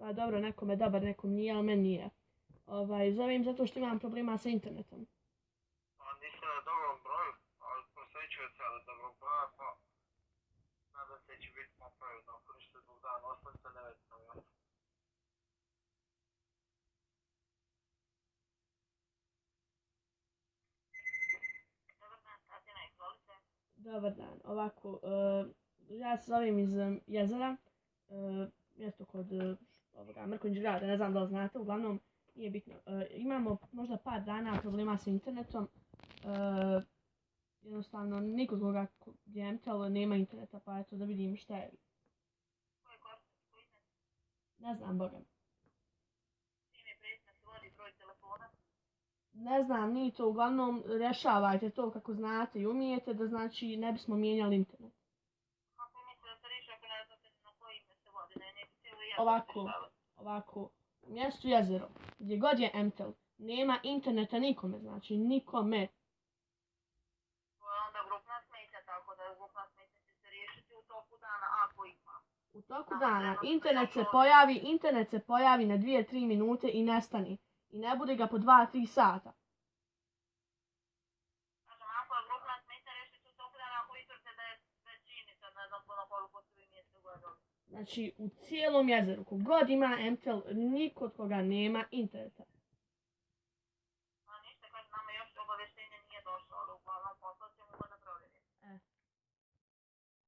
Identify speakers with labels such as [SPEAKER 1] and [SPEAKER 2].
[SPEAKER 1] Pa dobro, nekom je dobar, nekom nije, ali meni nije. Zovem zato što imam problema sa internetom.
[SPEAKER 2] Pa niste na dobrom broju, ali posvećuje se na dobrog broja, pa nadam se će biti napravljeno. Ako ništa zbog dana, ostanite nevetno.
[SPEAKER 1] Dobar dan, ovako, ja se zovem iz Jezera, mjesto kod Mrkonjić grada, ne znam da li znate, uglavnom nije bitno. Imamo možda par dana problema sa internetom, jednostavno nikod koga je MTEL nema interneta, pa eto da vidim šta je.
[SPEAKER 3] Ko je korisnik, koji ime?
[SPEAKER 1] Ne znam, boga.
[SPEAKER 3] Ime, prezime, se vodi broj telefona.
[SPEAKER 1] Ne znam, ni to, uglavnom rješavajte to kako znate i umijete, da znači ne bismo mijenjali internet.
[SPEAKER 3] Kako mislite da se riješi ako ne znate na koje ime se vodi, ne bi cijelo
[SPEAKER 1] Ovako, u mjestu Jezero, gdje god je MTEL, nema interneta nikome, znači nikome.
[SPEAKER 3] To je onda grupna smetnja, tako da grupna smetnja će se riješiti u toku dana, ako ima.
[SPEAKER 1] U toku dana internet se pojavi na 2-3 minute i nestani. I ne bude ga po 2-3 sata.
[SPEAKER 3] Kažem, ako je grupna smetnja riješiti u toku dana, ako izvrte da je većini, sad ne znam koliko su vi mjesto gledali.
[SPEAKER 1] Znači, u cijelom Jezeru, kogod ima MTEL, niko od koga nema interneta.